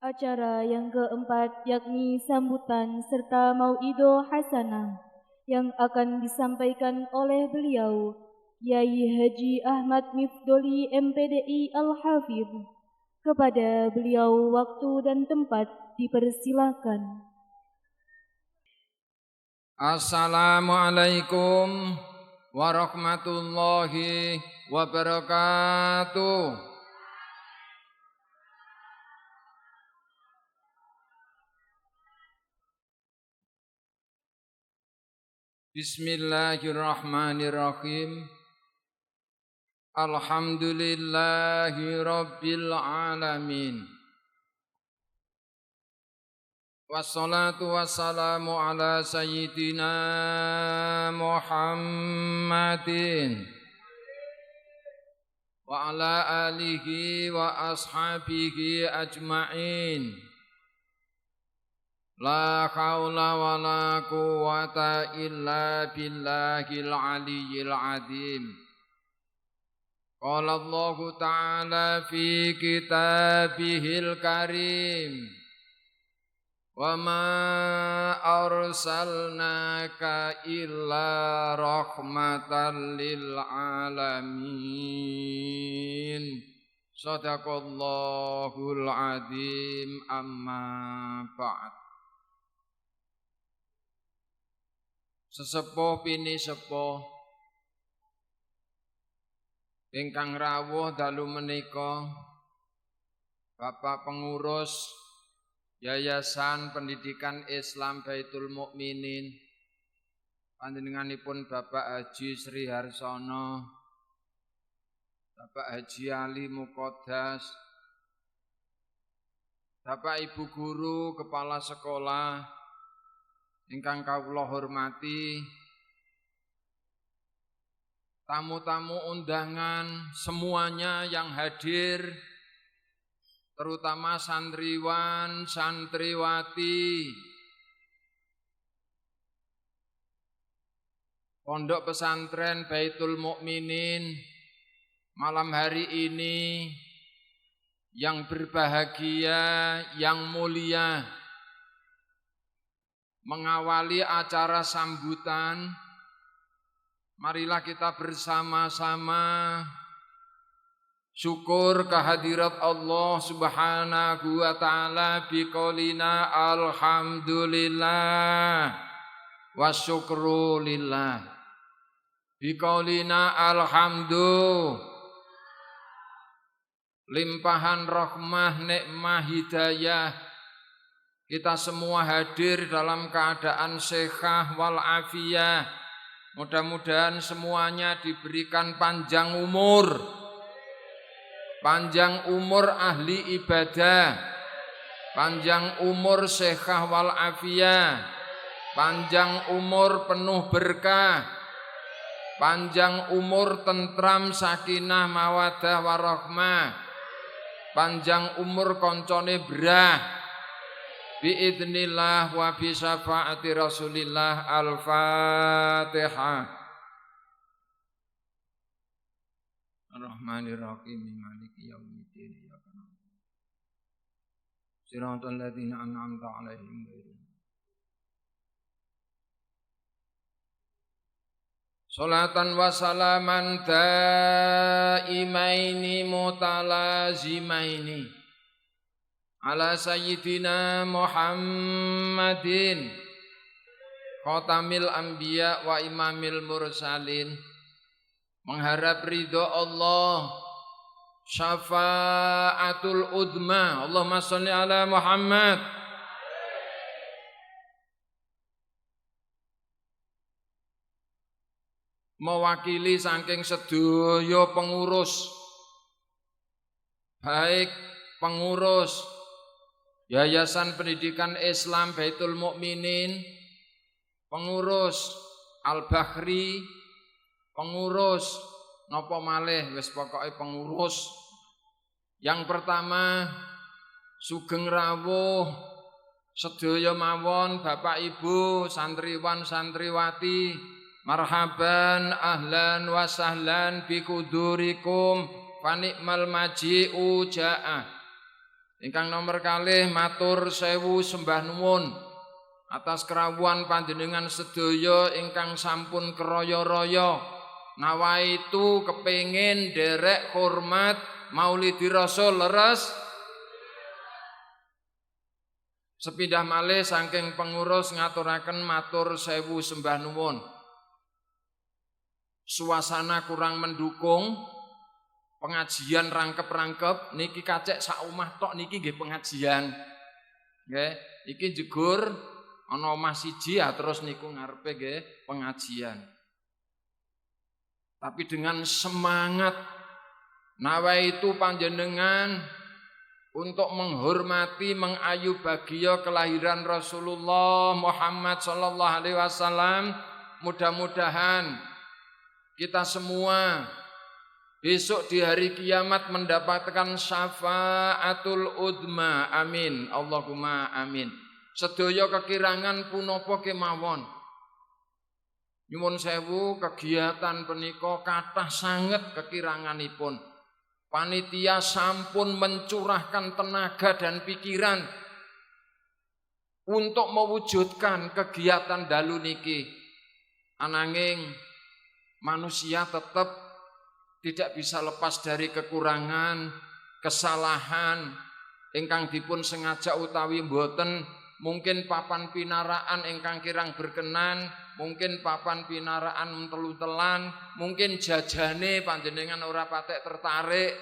Acara yang keempat yakni sambutan serta mau'idoh hasanah yang akan disampaikan oleh beliau Kiai Haji Ahmad Mifdoli MPDI Al-Hafidh. Kepada beliau waktu dan tempat dipersilahkan. Assalamualaikum warahmatullahi wabarakatuh. Bismillahirrahmanirrahim. Alhamdulillahi rabbil alamin. Wassalatu wassalamu ala sayyidina Muhammadin wa ala alihi wa ashabihi ajma'in. La haula wa la quwwata illa billahil aliyyil azim. Qala Allah ta'ala fi kitabihil karim. Wa ma arsalnaka illa rahmatan lil alamin. Shadaqallahul azim, amma ba'd. Sesepuh pini sepuh ingkang rawuh dalu menika Bapak pengurus Yayasan Pendidikan Islam Baitul Mukminin, panjenenganipun Bapak Haji Sri Harsono, Bapak Haji Ali Muqaddas, Bapak Ibu guru, kepala sekolah ingkang kawula hormati, tamu-tamu undangan semuanya yang hadir, terutama santriwan, santriwati, Pondok Pesantren Baitul Mukminin, malam hari ini yang berbahagia, yang mulia, mengawali acara sambutan. Marilah kita bersama-sama syukur kehadirat Allah Subhanahu wa ta'ala biqaulina alhamdulillah wa syukru lillah. Biqaulina alhamdulillah, limpahan rahmah, nikmah, hidayah. Kita semua hadir dalam keadaan sehat walafiat. Mudah-mudahan semuanya diberikan panjang umur. Panjang umur ahli ibadah. Panjang umur sehat walafiat. Panjang umur penuh berkah. Panjang umur tentram, sakinah, mawaddah, warahmah. Panjang umur koncone brah. Biidznillah wa bi syafaati Rasulillah. Al-Fatihah. Ar-Rahmanir-Rahim, Maliki yaumiddin. Shiratal ladzina an'amta 'alaihim ghairil. Salatan wa salaman daimaini mutalazimaini ala sayyidina Muhammadin khatamil anbiya wa imamil mursalin. Mengharap ridho Allah, syafaatul udma. Allahumma sholli ala Muhammad. Mewakili saking sedaya pengurus, baik pengurus Yayasan Pendidikan Islam Baitul Mukminin, pengurus Al-Bakhri, pengurus napa malih, wis pokoke pengurus. Yang pertama sugeng rawuh sedaya mawon Bapak Ibu santriwan santriwati, marhaban ahlan wa sahlan bi kudurikum fa ni'mal maji'u ja'ah. Ingkang nomor kalih matur sewu sembah nuwun atas kerawuhan panjenengan sedaya ingkang sampun keroyo-royo nawaitu kepengin derek hormat Maulidi Rasul leres sepindah malih saking pengurus ngaturaken matur sewu sembah nuwun. Suasana kurang mendukung, pengajian rangkep-rangkep niki kacek sak omah tok niki nggih pengajian. Nggih, iki jegur ana omah siji ya terus niku ngarepe nggih pengajian. Tapi dengan semangat nawaitu panjenengan untuk menghormati mengayu bagia kelahiran Rasulullah Muhammad sallallahu alaihi wasallam, mudah-mudahan kita semua besok di hari kiamat mendapatkan syafaatul udma. Amin. Allahumma amin. Sedaya kekirangan punapa kemawon. Nyuwun sewu kegiatan punika kathah sanget kekiranganipun. Panitia sampun mencurahkan tenaga dan pikiran untuk mewujudkan kegiatan dalu niki. Ananging manusia tetap tidak bisa lepas dari kekurangan, kesalahan ingkang dipun sengaja utawi mboten, mungkin papan pinaraan ingkang kirang berkenan, mungkin papan pinaraan telu-telan, mungkin jajane panjenengan ora patek tertarik.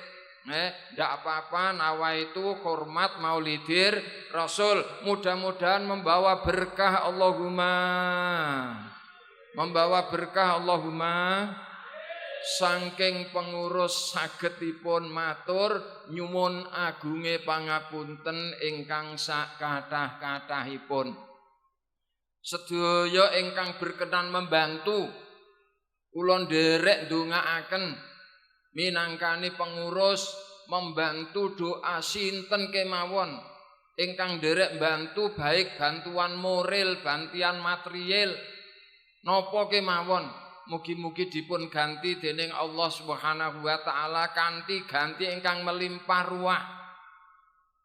Ndak apa-apa, nawaitu hormat Maulidir Rasul, mudah-mudahan membawa berkah Allahumma. Membawa berkah Allahumma. Saking pengurus sagedipun matur nyuwun agunge pangapunten ingkang sakathah-kathahipun. Sedaya ingkang berkenan membantu kula nderek ndongaaken minangkani pengurus membantu doa sinten kemawon ingkang nderek bantu baik bantuan moral, bantuan material napa kemawon, mugi-mugi dipun ganti dening Allah Subhanahu wa taala kanthi ganti ingkang melimpah ruah,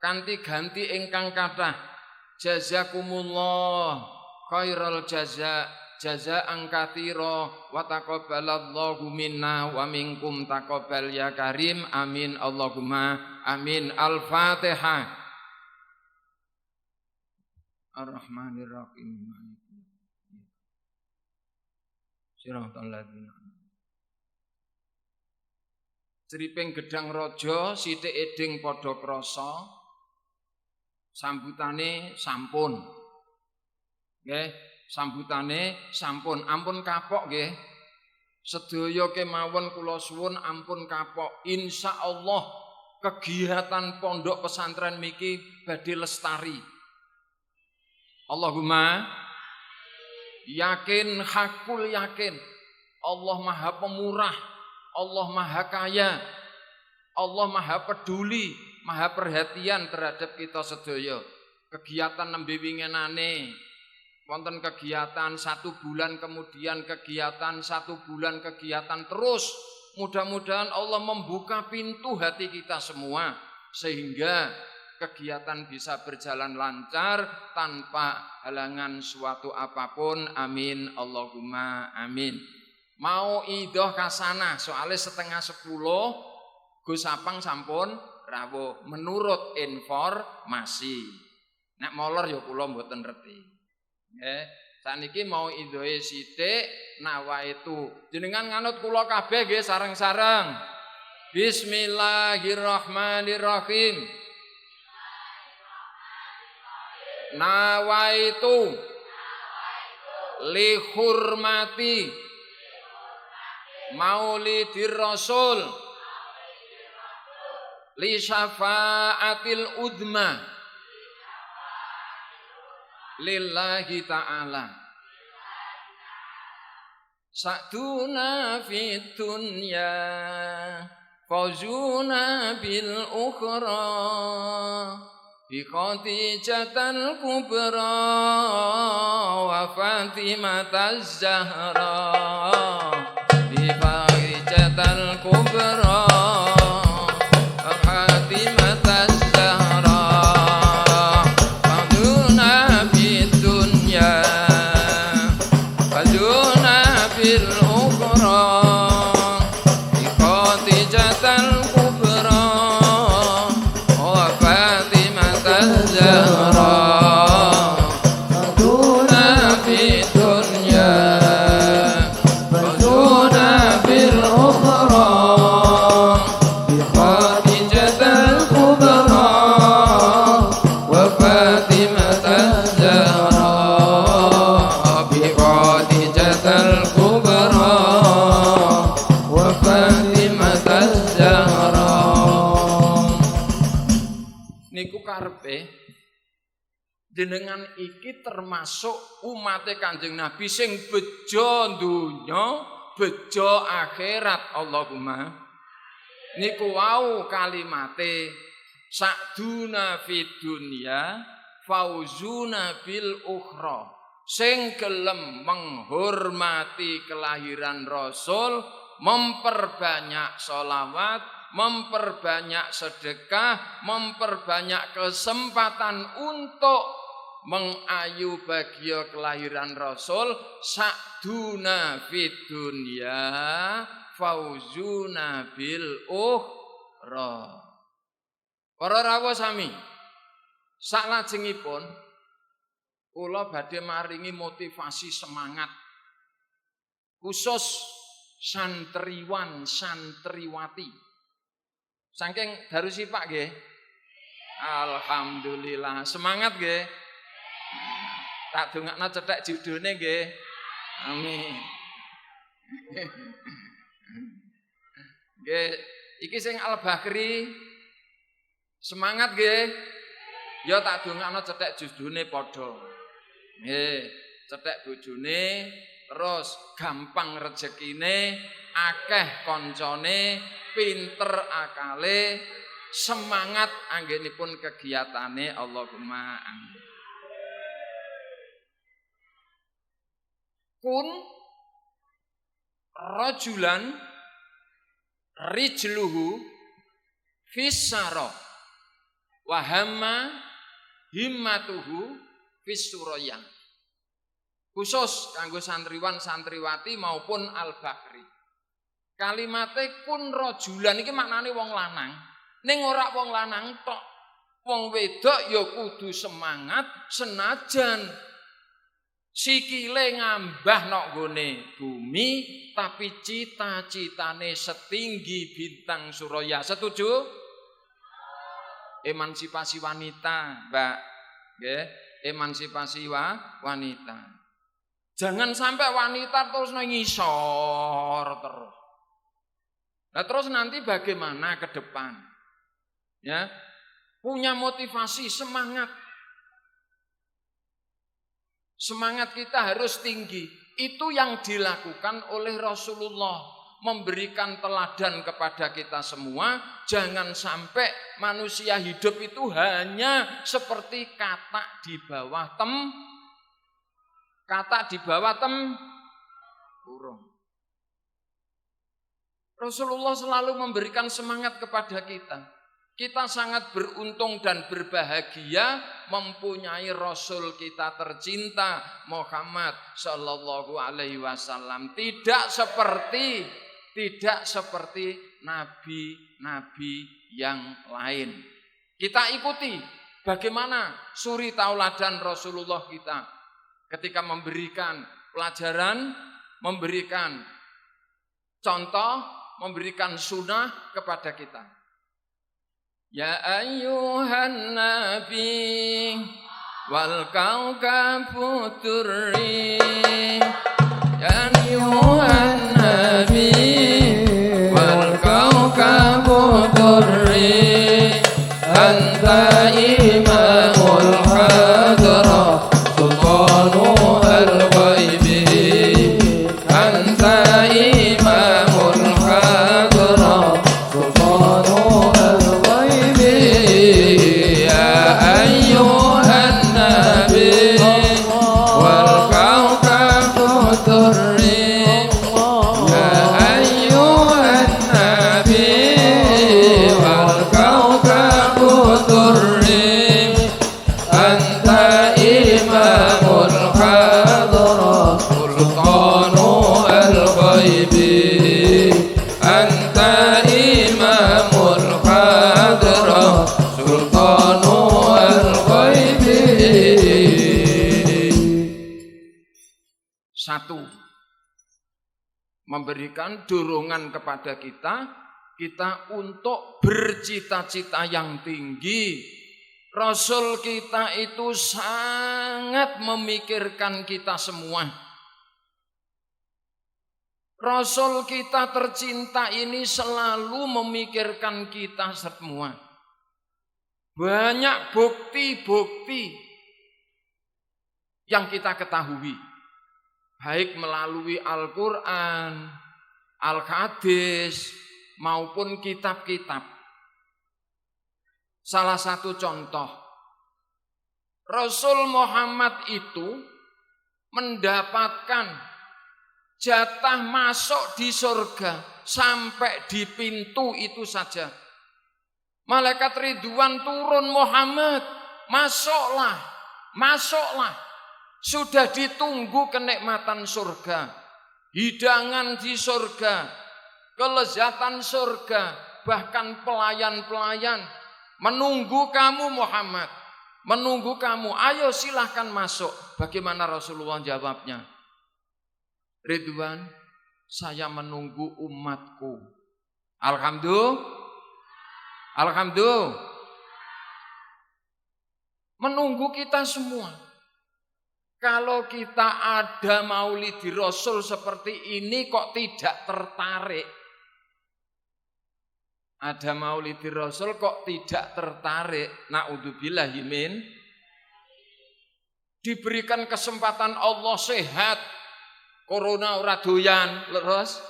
kanthi ganti ingkang kathah. Jazakumullah khairal jazaan katsira wa taqabbalallahu minna wa minkum taqabbal ya karim. Amin Allahumma amin. Al-Fatihah. Ar-Rahmanir-Rahim. Ceriping gedang raja sithik eding padha krasa, sambutane sampun. Nggih, sambutane sampun, ampun kapok nggih. Sedaya kemawon kula suwun ampun kapok. Insyaallah kegiatan pondok pesantren miki badhe lestari. Allahumma yakin, hakul yakin Allah Maha Pemurah, Allah Maha Kaya, Allah Maha Peduli, Maha Perhatian terhadap kita sedaya. Kegiatan nembe winginane wonten kegiatan 1 bulan, kemudian kegiatan 1 bulan, kegiatan terus. Mudah-mudahan Allah membuka pintu hati kita semua sehingga kegiatan bisa berjalan lancar tanpa halangan suatu apapun. Amin Allahumma amin. Mau idoh kasana soalnya 9:30 Gus Sapang sampun rawuh menurut informasi. Nek molor ya kula mboten ngerti. Nggih, saniki mau idohe sithik nawaitu. Jenengan nganut kula kabeh nggih sareng-sareng. Bismillahirrahmanirrahim. Nawaitu li hurmati Maulidir Rasul li syafaatil udma lillahi ta'ala sa'duna fid dunya fawzuna bil ukhra bi Khadijatul Kubra wa Fatimataz Zahra bi Khadijatul Kubra wa Fatimataz Zahra nggih. Jenengan iki termasuk umat Kanjeng Nabi sing bejo donya, bejo akhirat. Allahumma. Niku wau kalimate sa'duna fid dunya fauzuna bil ukhra. Sing gelem menghormati kelahiran Rasul, memperbanyak sholawat, memperbanyak sedekah, memperbanyak kesempatan untuk mengayu bagia kelahiran Rasul, sa'duna fid dunya fauzuna bil ukhra. Para rawuh sami, salajengipun kula badhe maringi motivasi semangat khusus santriwan santriwati. Saking Darusifak nggih. Alhamdulillah, semangat nggih. Tak dongakno cethek judune nggih. Amin. Nggih, iki sing Al-Bakri. Semangat nggih. Ya tak dongakno cethek judune padha. Nggih, cethek bojone, terus gampang rezekine, akeh koncone, pinter akale, semangat anggenipun kegiatane. Allahumma amin. Kun rajulan rijluhu fissara wa hamma himmatuhu fis-suraya. Khusus kanggo santriwan santriwati maupun Al-Bakri. Kalimate kun rajulan iki maknane wong lanang. Ning ora wong lanang tok. Wong wedok ya kudu semangat senajan sikile ngambah nok nggone bumi tapi cita-citane setinggi bintang suraya. Setuju? Emansipasi wanita, Mbak. Nggih, emansipasi wanita. Jangan sampai wanita terus ngisor terus. Nah, terus nanti bagaimana ke depan? Ya. Punya motivasi, semangat. Semangat kita harus tinggi. Itu yang dilakukan oleh Rasulullah. Memberikan teladan kepada kita semua. Jangan sampai manusia hidup itu hanya seperti katak di bawah tempurung. Rasulullah selalu memberikan semangat kepada kita. Kita sangat beruntung dan berbahagia mempunyai Rasul kita tercinta Muhammad Sallallahu Alaihi Wasallam. Tidak seperti nabi-nabi yang lain. Kita ikuti bagaimana suri tauladan Rasulullah kita ketika memberikan pelajaran, memberikan contoh, memberikan sunnah kepada kita. Ya ayyuhan nabi wal kaukabu turri. Ya ayyuhan nabi wal kaukabu turri. Anta imamul hadra sultanu al-ghaibi. Anta imamul hadra sultanu memberikan dorongan kepada kita untuk bercita-cita yang tinggi. Rasul kita itu sangat memikirkan kita semua. Rasul kita tercinta ini selalu memikirkan kita semua. Banyak bukti-bukti yang kita ketahui, baik melalui Al-Quran, Al-Hadis, maupun kitab-kitab. Salah satu contoh, Rasul Muhammad itu mendapatkan jatah masuk di surga sampai di pintu itu saja. Malaikat Ridwan turun, Muhammad, masuklah, masuklah. Sudah ditunggu kenikmatan surga, hidangan di surga, kelezatan surga, bahkan pelayan-pelayan menunggu kamu Muhammad, menunggu kamu. Ayo silahkan masuk. Bagaimana Rasulullah jawabnya? Ridwan, saya menunggu umatku. Alhamdulillah. Alhamdulillah. Menunggu kita semua. Kalau kita ada maulid di Rasul seperti ini kok tidak tertarik? Ada maulid di Rasul kok tidak tertarik? Na'udzubillahi min. Diberikan kesempatan Allah sehat, corona ora doyan, leres.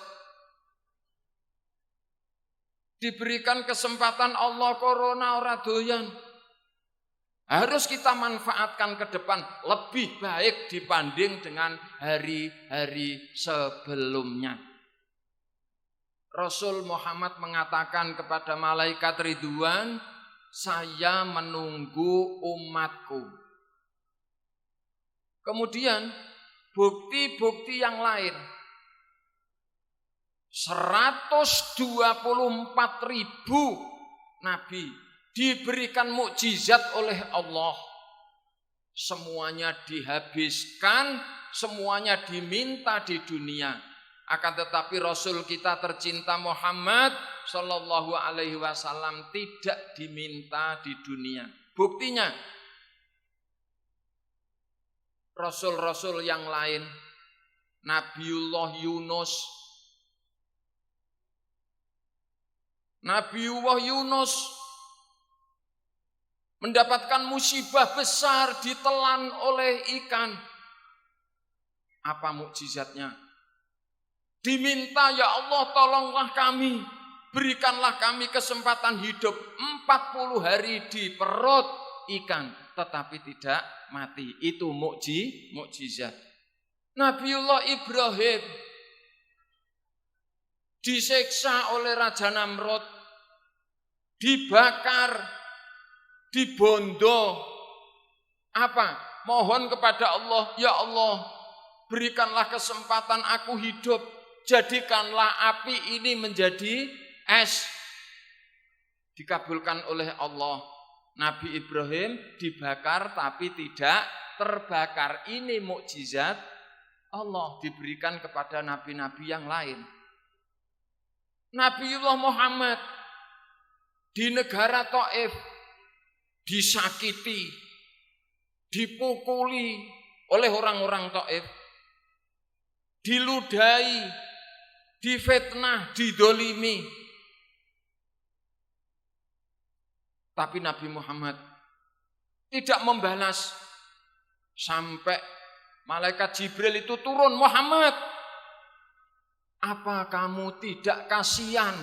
Diberikan kesempatan Allah, corona ora doyan. Harus kita manfaatkan ke depan lebih baik dibanding dengan hari-hari sebelumnya. Rasul Muhammad mengatakan kepada malaikat Ridwan, saya menunggu umatku. Kemudian bukti-bukti yang lain. 124.000 nabi diberikan mukjizat oleh Allah. Semuanya dihabiskan, semuanya diminta di dunia. Akan tetapi Rasul kita tercinta Muhammad Sallallahu Alaihi Wasallam tidak diminta di dunia. Buktinya, Rasul-Rasul yang lain, Nabiullah Yunus mendapatkan musibah besar, ditelan oleh ikan. Apa mukjizatnya? Diminta, ya Allah tolonglah kami, berikanlah kami kesempatan hidup 40 hari di perut ikan, tetapi tidak mati. Itu mukjizat. Nabiullah Ibrahim disiksa oleh Raja Namrud, dibakar, dibondo. Apa? Mohon kepada Allah, ya Allah, berikanlah kesempatan aku hidup, jadikanlah api ini menjadi es. Dikabulkan oleh Allah. Nabi Ibrahim dibakar tapi tidak terbakar. Ini mukjizat Allah diberikan kepada nabi-nabi yang lain. Nabiullah Muhammad di negara Taif disakiti, dipukuli oleh orang-orang Taif, diludahi, difitnah, didolimi. Tapi Nabi Muhammad tidak membalas sampai malaikat Jibril itu turun, Muhammad, apa kamu tidak kasihan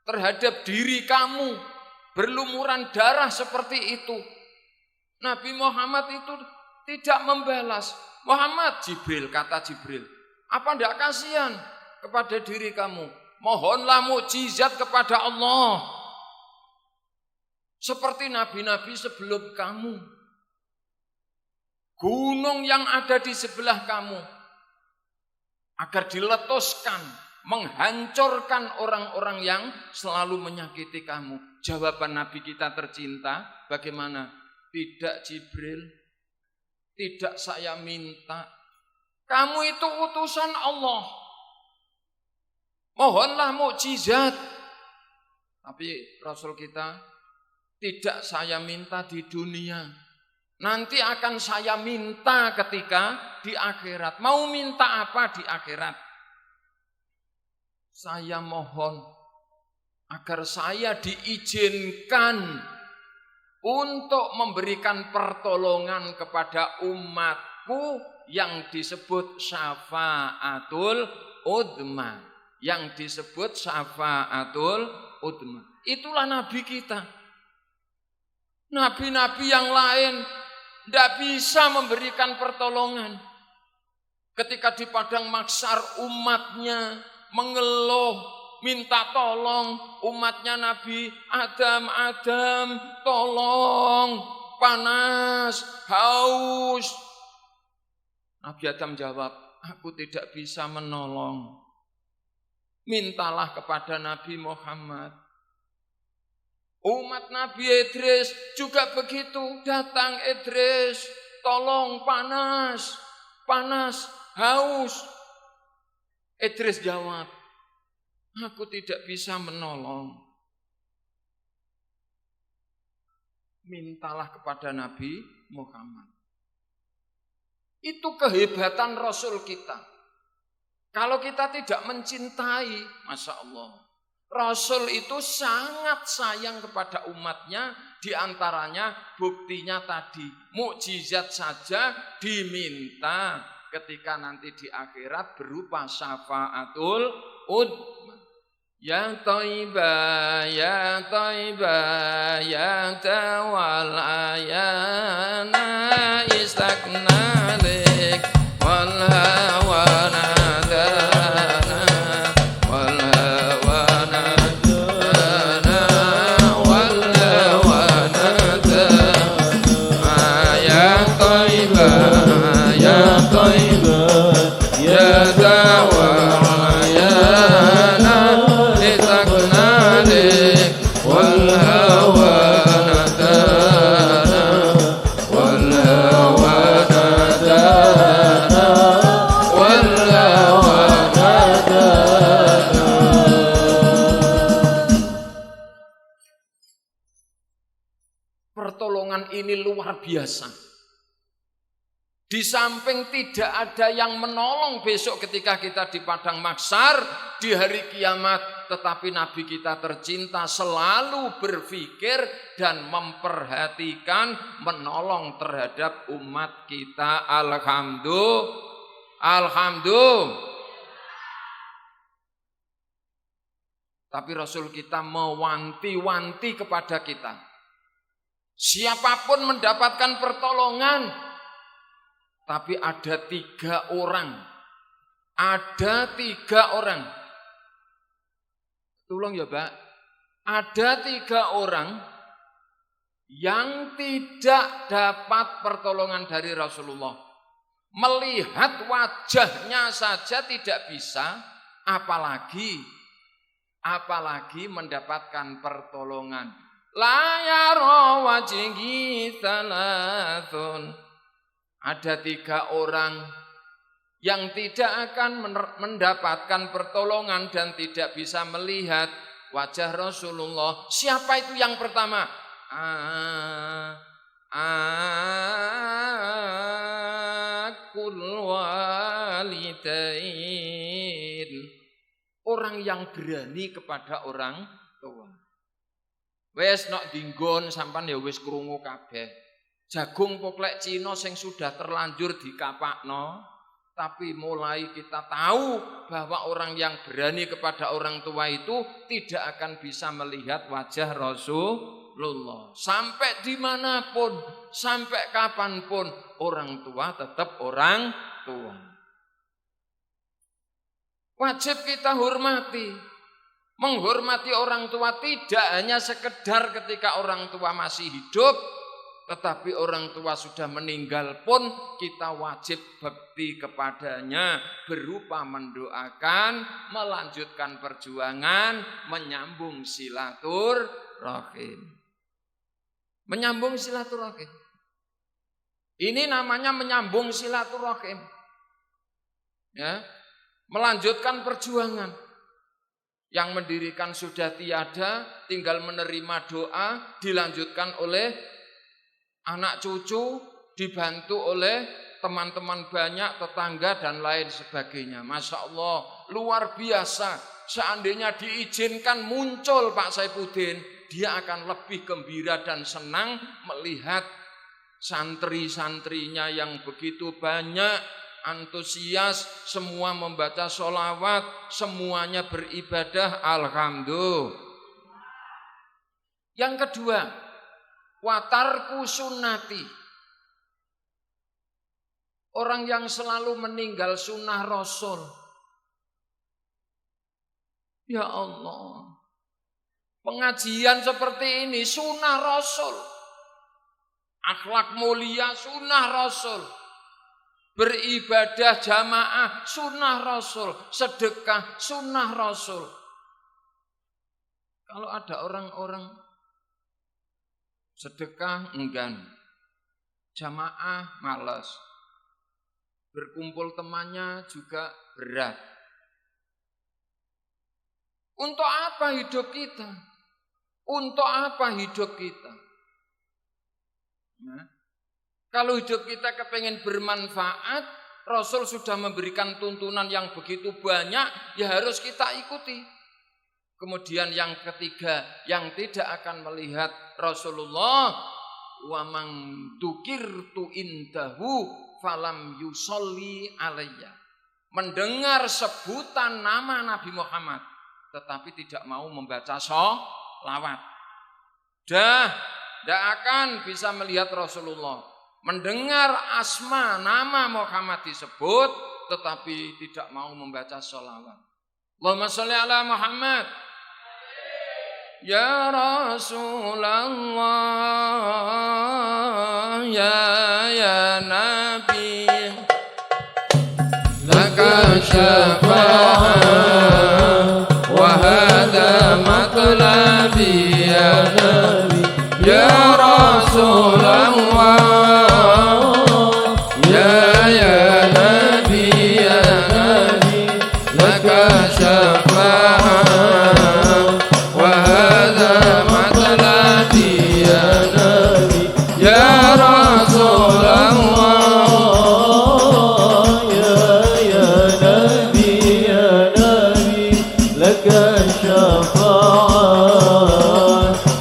terhadap diri kamu berlumuran darah seperti itu? Nabi Muhammad itu tidak membalas. Muhammad, Jibril, kata Jibril, apa tidak kasihan kepada diri kamu? Mohonlah mukjizat kepada Allah seperti nabi-nabi sebelum kamu. Gunung yang ada di sebelah kamu agar diletuskan, menghancurkan orang-orang yang selalu menyakiti kamu. Jawaban Nabi kita tercinta bagaimana? Tidak Jibril, tidak saya minta. Kamu itu utusan Allah. Mohonlah mukjizat. Tapi Rasul kita, tidak saya minta di dunia. Nanti akan saya minta ketika di akhirat. Mau minta apa di akhirat? Saya mohon agar saya diizinkan untuk memberikan pertolongan kepada umatku yang disebut syafaatul udma. Yang disebut syafaatul udma. Itulah nabi kita. Nabi-nabi yang lain tidak bisa memberikan pertolongan. Ketika di padang mahsyar umatnya mengeluh, minta tolong, umatnya Nabi Adam, tolong, panas, haus. Nabi Adam jawab, aku tidak bisa menolong. Mintalah kepada Nabi Muhammad. Umat Nabi Idris juga begitu. Datang Idris, tolong, panas, haus. Idris jawab, aku tidak bisa menolong. Mintalah kepada Nabi Muhammad. Itu kehebatan Rasul kita. Kalau kita tidak mencintai, Masya Allah, Rasul itu sangat sayang kepada umatnya. Di antaranya buktinya tadi, mukjizat saja diminta ketika nanti di akhirat berupa syafaatul udma. Ya Thaibah, ya Thaibah, ya tawal ayana istaknalik wal hawana dana wal hawana dana wal hawana dana. Ya Thaibah, ya Thaibah, ya tawal ayana pertolongan ini luar biasa. Di samping tidak ada yang menolong besok ketika kita di padang mahsyar di hari kiamat, tetapi Nabi kita tercinta selalu berpikir dan memperhatikan menolong terhadap umat kita. Alhamdulillah. Tapi Rasul kita mewanti-wanti kepada kita. Siapapun mendapatkan pertolongan, tapi ada 3 orang. Ada 3 orang. Tolong ya, Pak. Ada 3 orang yang tidak dapat pertolongan dari Rasulullah. Melihat wajahnya saja tidak bisa, apalagi mendapatkan pertolongan. La yara wajhi thalathun. Ada 3 orang yang tidak akan mendapatkan pertolongan dan tidak bisa melihat wajah Rasulullah. Siapa itu yang pertama? Akul walidain. Orang yang berani kepada orang tua. Wes nok dinggon sampan ya wis krungu kabeh. Jagung poklek Cina sing sudah terlanjur dikapakno, tapi mulai kita tahu bahwa orang yang berani kepada orang tua itu tidak akan bisa melihat wajah Rasulullah. Sampai dimanapun, sampai kapanpun, orang tua tetap orang tua. Wajib kita hormati. Menghormati orang tua tidak hanya sekedar ketika orang tua masih hidup, tetapi orang tua sudah meninggal pun kita wajib bakti kepadanya berupa mendoakan, melanjutkan perjuangan, menyambung silaturahim. Menyambung silaturahim. Ini namanya menyambung silaturahim. Ya, melanjutkan perjuangan. Yang mendirikan sudah tiada, tinggal menerima doa, dilanjutkan oleh anak cucu, dibantu oleh teman-teman banyak, tetangga dan lain sebagainya. Masya Allah, luar biasa. Seandainya diizinkan muncul Pak Saifuddin, dia akan lebih gembira dan senang melihat santri-santrinya yang begitu banyak, antusias, semua membaca sholawat, semuanya beribadah, alhamdulillah. Yang kedua, watarku sunnati. Orang yang selalu meninggal sunnah Rasul. Ya Allah, pengajian seperti ini sunnah Rasul. Akhlak mulia sunnah Rasul. Beribadah jamaah sunnah Rasul. Sedekah sunnah Rasul. Kalau ada orang-orang sedekah enggan, jamaah malas, berkumpul temannya juga berat. Untuk apa hidup kita? Untuk apa hidup kita? Nah, kalau hidup kita kepengen bermanfaat, Rasul sudah memberikan tuntunan yang begitu banyak, ya harus kita ikuti. Kemudian yang ketiga, yang tidak akan melihat Rasulullah, wa man dzukirtu indahu falam yusolli alayya. Mendengar sebutan nama Nabi Muhammad, tetapi tidak mau membaca sholawat. Tidak akan bisa melihat Rasulullah. Mendengar asma nama Muhammad disebut, tetapi tidak mau membaca sholawat. Allahumma sholli ala Muhammad. Ya Rasulullah, ya Nabi, laka syafa'ah wa hadha matlabi ya Nabi. Ya Rasulullah, ya Nabi, laka syafa'ah wa hadha matlabi ya Nabi. Ya Rasulullah, ya Nabi, laka syafa'ah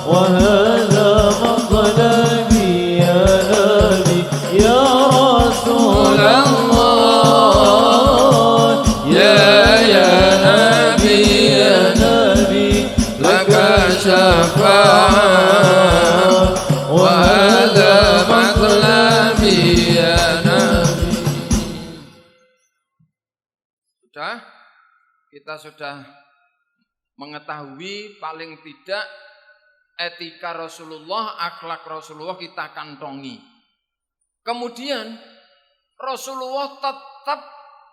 wa hadha matlabi ya Nabi. Ya Rasulullah, ya Nabi, laka syafa'ah wa hadha matlabi ya Nabi. Kita sudah mengetahui paling tidak etika Rasulullah, akhlak Rasulullah kita kantongi. Kemudian Rasulullah tetap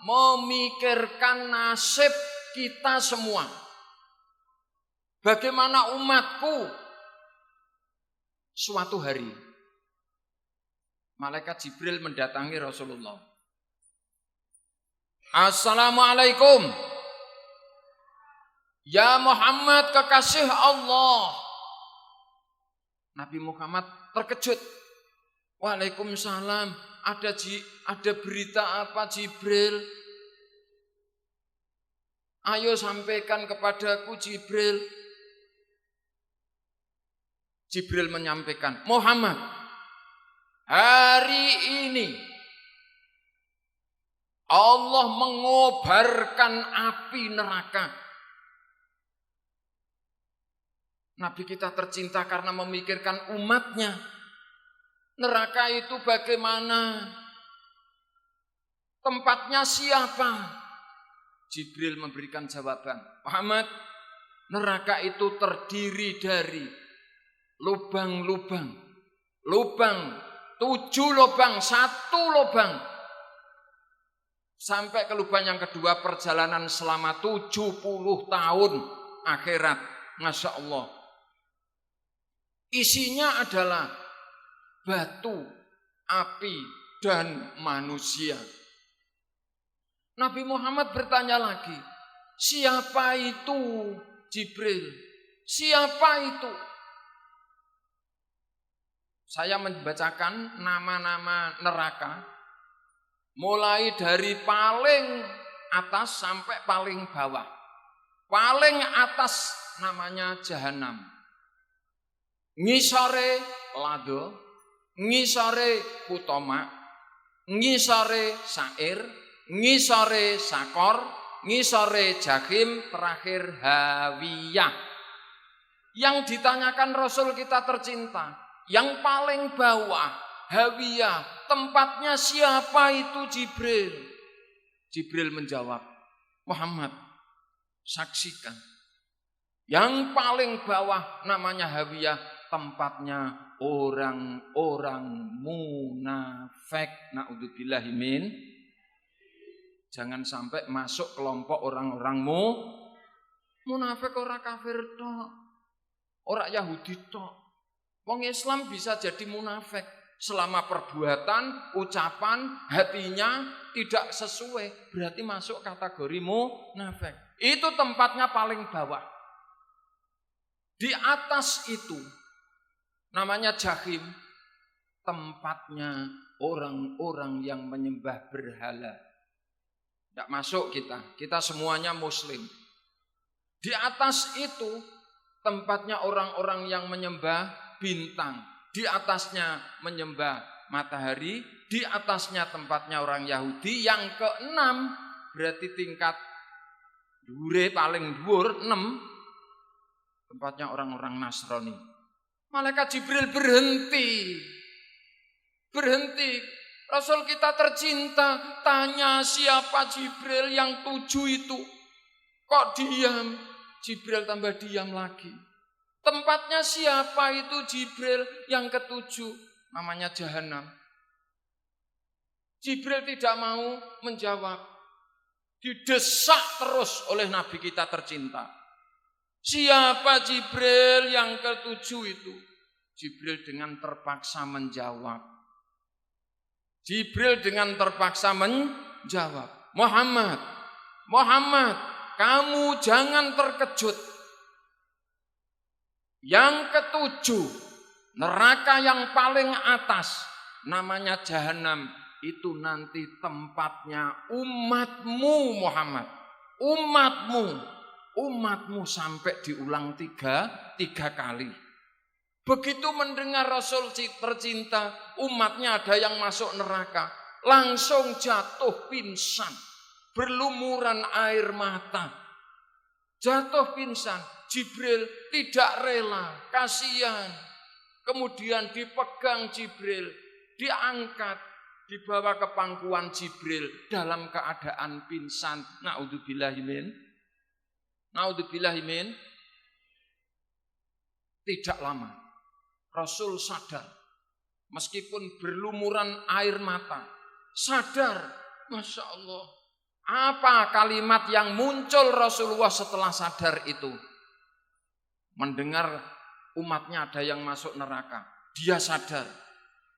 memikirkan nasib kita semua. Bagaimana umatku suatu hari malaikat Jibril mendatangi Rasulullah. Assalamualaikum. Ya Muhammad, kekasih Allah. Nabi Muhammad terkejut. Waalaikumsalam. Ada berita apa Jibril? Ayo sampaikan kepadaku Jibril. Jibril menyampaikan, Muhammad, hari ini Allah mengobarkan api neraka. Nabi kita tercinta karena memikirkan umatnya. Neraka itu bagaimana? Tempatnya siapa? Jibril memberikan jawaban. Muhammad, neraka itu terdiri dari lubang-lubang. Lubang, 7 lubang, 1 lubang. Sampai ke lubang yang kedua, perjalanan selama 70 tahun akhirat. Masya Allah. Isinya adalah batu, api, dan manusia. Nabi Muhammad bertanya lagi, siapa itu Jibril? Siapa itu? Saya membacakan nama-nama neraka, mulai dari paling atas sampai paling bawah. Paling atas namanya Jahanam. ngisore lado, ngisore kutoma, ngisore sair, ngisore sakor, ngisore jahim, terakhir hawiyah. Yang ditanyakan Rasul kita tercinta, yang paling bawah hawiyah, tempatnya siapa itu Jibril? Jibril menjawab, Muhammad, saksikan. Yang paling bawah namanya hawiyah, tempatnya orang-orang munafik. Na'udzubillahi min. Jangan sampai masuk kelompok orang-orang munafik. Orang kafir tok, orang Yahudi tok. Wong Islam bisa jadi munafik selama perbuatan, ucapan, hatinya tidak sesuai, berarti masuk kategori munafik. Itu tempatnya paling bawah. Di atas itu namanya jahim, tempatnya orang-orang yang menyembah berhala. Tidak masuk kita semuanya muslim. Di atas itu tempatnya orang-orang yang menyembah bintang, di atasnya menyembah matahari, di atasnya tempatnya orang Yahudi. Yang keenam berarti tingkat dhuwure paling dhuwur 6, tempatnya orang-orang Nasrani. Malaikat Jibril berhenti. Rasul kita tercinta tanya siapa Jibril yang 7 itu. Kok diam? Jibril tambah diam lagi. Tempatnya siapa itu Jibril yang ke-7? Namanya Jahanam. Jibril tidak mau menjawab. Didesak terus oleh Nabi kita tercinta. Siapa Jibril yang ke-7 itu? Jibril dengan terpaksa menjawab. Muhammad, kamu jangan terkejut. Yang ke-7, neraka yang paling atas, namanya Jahanam. Itu nanti tempatnya umatmu Muhammad. Umatmu sampai diulang tiga kali. Begitu mendengar Rasul tercinta, umatnya ada yang masuk neraka, langsung jatuh pingsan, berlumuran air mata. Jatuh pingsan, Jibril tidak rela, kasihan. Kemudian dipegang Jibril, diangkat, dibawa ke pangkuan Jibril dalam keadaan pingsan. Na'udzubillahi min. Tidak lama Rasul sadar, meskipun berlumuran air mata, sadar. Masya Allah, apa kalimat yang muncul Rasulullah setelah sadar itu? Mendengar umatnya ada yang masuk neraka, dia sadar.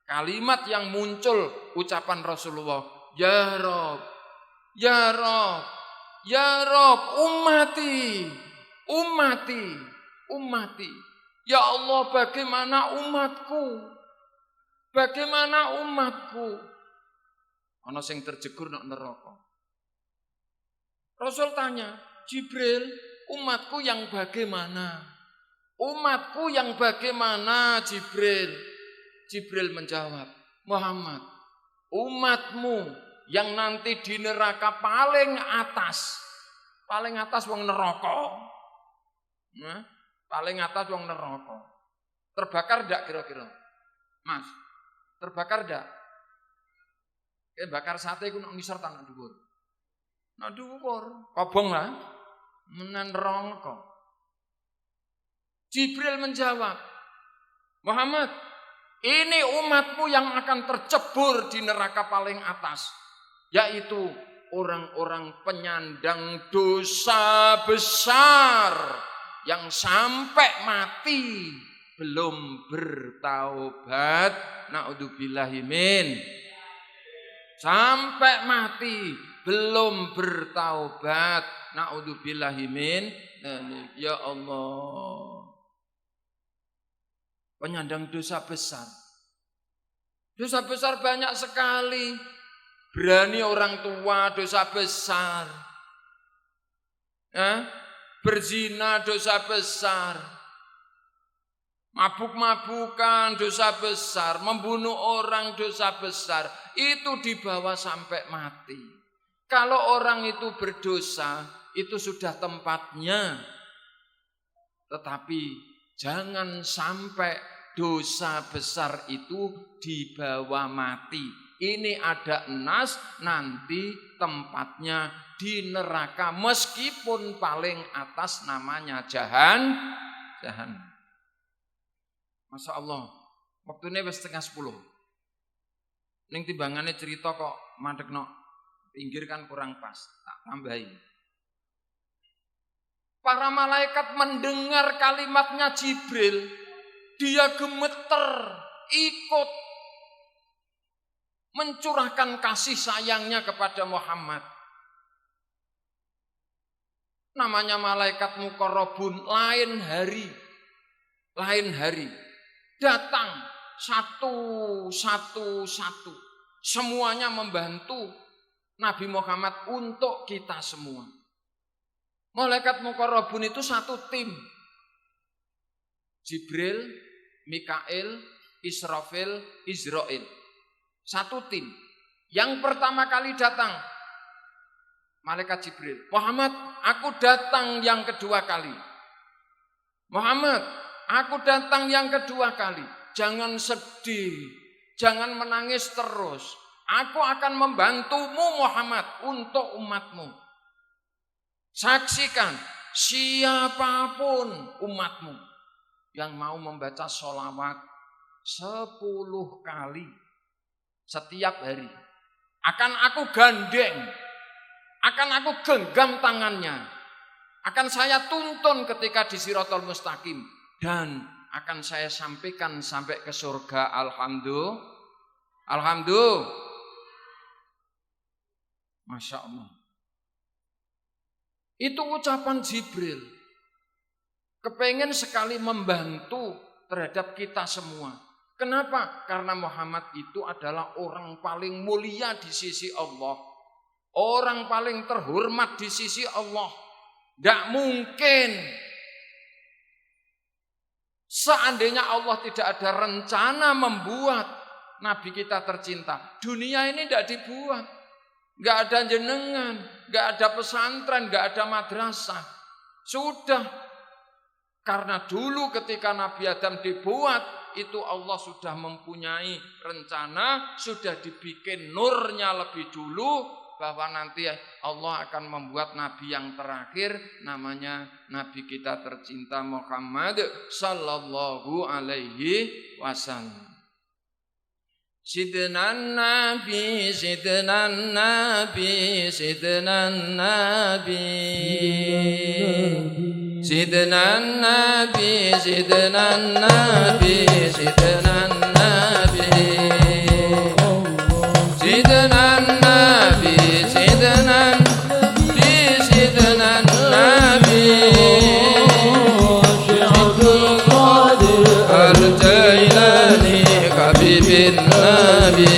Kalimat yang muncul ucapan Rasulullah, Ya Rob, ummati. Ya Allah, bagaimana umatku? Ana sing terjegur nang neraka. Rasul tanya, Jibril, umatku yang bagaimana? Jibril? Jibril menjawab, Muhammad, umatmu yang nanti di neraka paling atas wong neraka. Nah, paling atas wong neraka. Terbakar enggak kira-kira? Mas, terbakar enggak? Kayak bakar sate ku nang ngisor ta nang dhuwur. Nang dhuwur, kobong lah. Menan neraka. Jibril menjawab, Muhammad, ini umatmu yang akan tercebur di neraka paling atas, yaitu orang-orang penyandang dosa besar yang sampai mati belum bertaubat. Na'udzubillahi min. Sampai mati belum bertaubat. Na'udzubillahi min. Ya Allah. Penyandang dosa besar. Dosa besar banyak sekali. Berani orang tua dosa besar. Berzina dosa besar. Mabuk-mabukan dosa besar, membunuh orang dosa besar, itu dibawa sampai mati. Kalau orang itu berdosa, itu sudah tempatnya. Tetapi jangan sampai dosa besar itu dibawa mati. Ini ada nas, nanti tempatnya di neraka, meskipun paling atas namanya jahanam. Masya Allah, waktunya wis 9:30. Ning timbangannya cerita kok mandekno pinggir kan kurang pas, tak tambahi. Para malaikat mendengar kalimatnya Jibril, dia gemeter, ikut mencurahkan kasih sayangnya kepada Muhammad. Namanya malaikat muqarrabun, lain hari. Datang satu. Semuanya membantu Nabi Muhammad untuk kita semua. Malaikat muqarrabun itu satu tim. Jibril, Mikail, Israfil, Israil. Satu tim. Yang pertama kali datang malaikat Jibril. Muhammad, aku datang yang kedua kali. Muhammad, aku datang yang kedua kali. Jangan sedih, jangan menangis terus. Aku akan membantumu Muhammad untuk umatmu. Saksikan, siapapun umatmu yang mau membaca sholawat 10 kali setiap hari, akan aku gandeng, akan aku genggam tangannya, akan saya tuntun ketika di Shirathul Mustaqim, dan akan saya sampaikan sampai ke surga. Alhamdulillah. Masya Allah. Itu ucapan Jibril. Kepengen sekali membantu terhadap kita semua. Kenapa? Karena Muhammad itu adalah orang paling mulia di sisi Allah. Orang paling terhormat di sisi Allah. Tidak mungkin seandainya Allah tidak ada rencana membuat Nabi kita tercinta, dunia ini tidak dibuat. Enggak ada jenengan, enggak ada pesantren, enggak ada madrasah. Sudah. Karena dulu ketika Nabi Adam dibuat, itu Allah sudah mempunyai rencana, sudah dibikin nurnya lebih dulu, bahwa nanti Allah akan membuat Nabi yang terakhir, namanya Nabi kita tercinta Muhammad sallallahu alaihi wasallam. Sidna Nabi, Sidna Nabi, Sidna Nabi, Sidna Nabi, Sidna Nabi, Sidna Nabi, Sidna Nabi, Sidna Nabi, Sidna Nabi, Abdul Qadir Al-Jailani Habibin Nabi,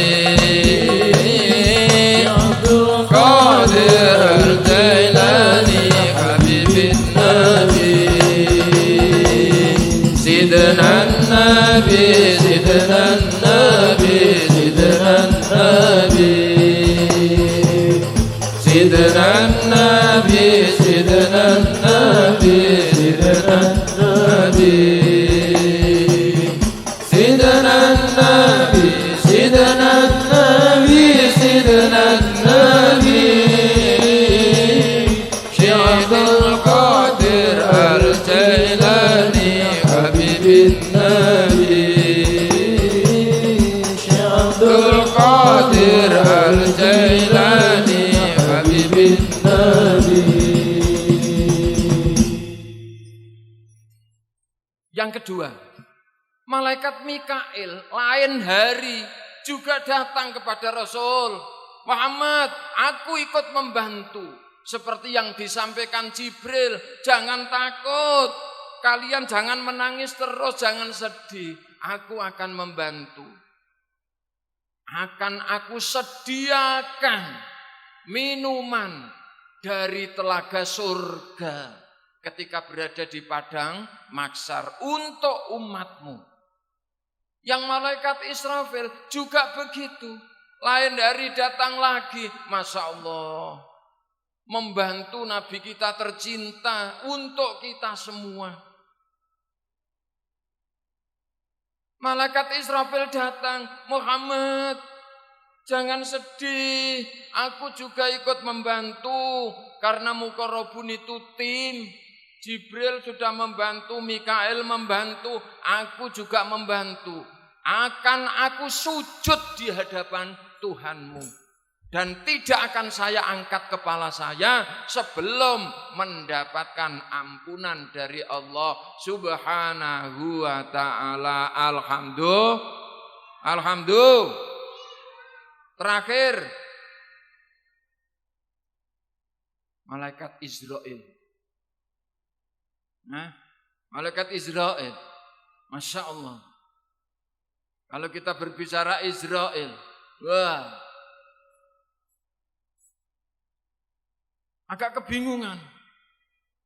Abdul Qadir Al-Jailani Habibin Nabi, Sidna Nabi, Sidna Nabi, Sidna Nabi, Sidna Nabi, Sidna Nabi, Sidna Nabi, Sidna Nabi, Sidna Nabi, Sidna Nabi, Syekh Abdul Qadir Al-Jailani Habibin Nabi, Syekh Abdul Qadir Al-Jailani Habibin Nabi. Yang kedua, malaikat Mikail lain hari juga datang kepada Rasul Muhammad, aku ikut membantu. Seperti yang disampaikan Jibril, jangan takut, kalian jangan menangis terus, jangan sedih. Aku akan membantu. Akan aku sediakan minuman dari telaga surga. ketika berada di padang mahsyar untuk umatmu. Yang malaikat Israfil juga begitu. Lain dari datang lagi, Masya Allah, membantu Nabi kita tercinta untuk kita semua. Malaikat Israfil datang, Muhammad, jangan sedih, aku juga ikut membantu karena Muqarrabun itu tim. Jibril sudah membantu, Mikael membantu, aku juga membantu. Akan aku sujud di hadapan Tuhanmu. Dan tidak akan saya angkat kepala saya sebelum mendapatkan ampunan dari Allah Subhanahu wa ta'ala. Alhamdulillah. Terakhir, malaikat Israel. Malaikat Israel, Masya Allah. Kalau kita berbicara Israel, wah, agak kebingungan.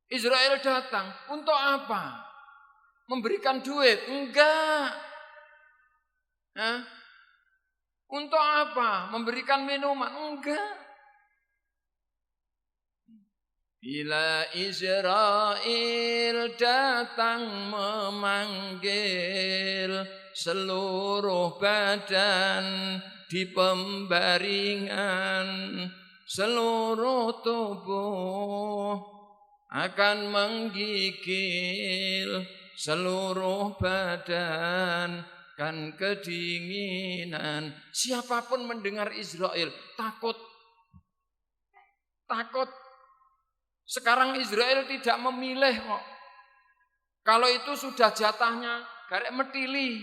Israel datang untuk apa? Memberikan duit? Enggak. Untuk apa? Memberikan minuman? Enggak. Bila Israel datang memanggil, seluruh badan di pembaringan, seluruh tubuh akan menggigil, seluruh badan kan kedinginan. Siapapun mendengar Israel takut. Sekarang Israel tidak memilih kok. Kalau itu sudah jatahnya garek metili.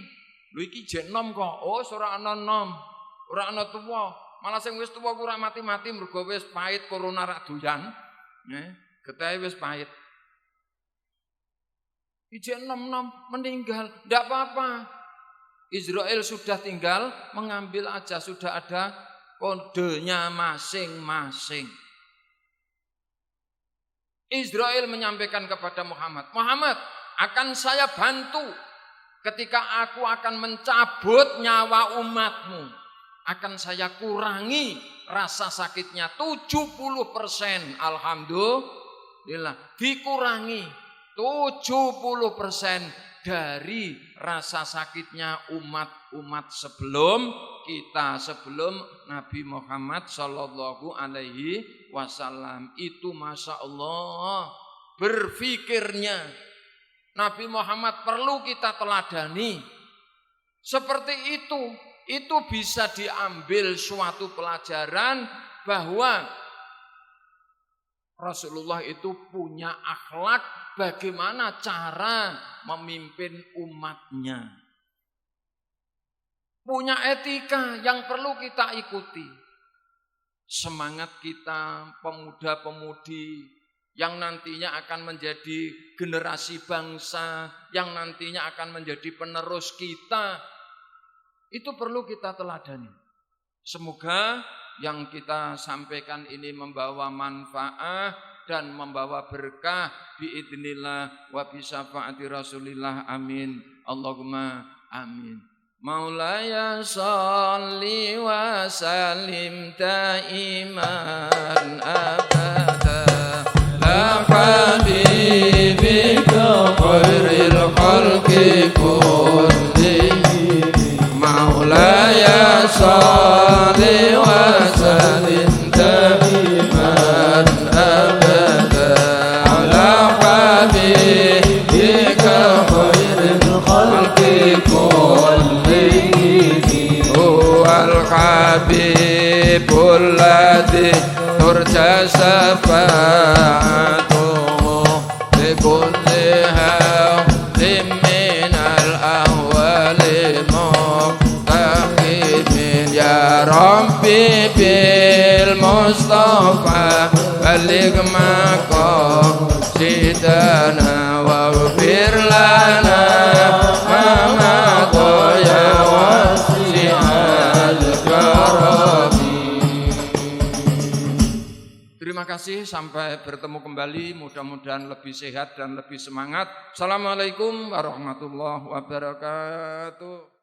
Lho iki jek nom kok. Oh, ora ana nom. Ora ana tuwa. Malah sing wis tuwa ora mati-mati mergo wis pahit corona rak doyan. Getahe wis pahit. Ijek nom-nom meninggal, ndak apa-apa. Israel sudah tinggal mengambil aja, sudah ada kodenya masing-masing. Israel menyampaikan kepada Muhammad, Muhammad, akan saya bantu ketika aku akan mencabut nyawa umatmu. Akan saya kurangi rasa sakitnya 70%. Alhamdulillah, dikurangi 70% dari rasa sakitnya umat-umat sebelum kita, sebelum Nabi Muhammad Sallallahu Alaihi Wasallam. Itu Masya Allah berfikirnya Nabi Muhammad perlu kita teladani. Seperti itu bisa diambil suatu pelajaran bahwa Rasulullah itu punya akhlak bagaimana cara memimpin umatnya. Punya etika yang perlu kita ikuti. Semangat kita pemuda-pemudi yang nantinya akan menjadi generasi bangsa, yang nantinya akan menjadi penerus kita, itu perlu kita teladani. Semoga yang kita sampaikan ini membawa manfaat dan membawa berkah biidznillah wa bisyafaati Rasulillah, amin. Allahumma amin. Maulaya sholli wa sallim daiman abada la habibika khairil khalqi kullihim. Maulaya sholli wa sallim daiman abada ala habibika khairil khalqi kullihim. Habibul ladzi turja syafa'atuhu li kulli hawlim minal ahwali muqtahimin. Ya Rabbi bil Mustafa baligh maqasidana waghfir lana ma qaya wasi'al karami. Terima Terima kasih, sampai bertemu kembali, mudah-mudahan lebih sehat dan lebih semangat. Assalamualaikum warahmatullahi wabarakatuh.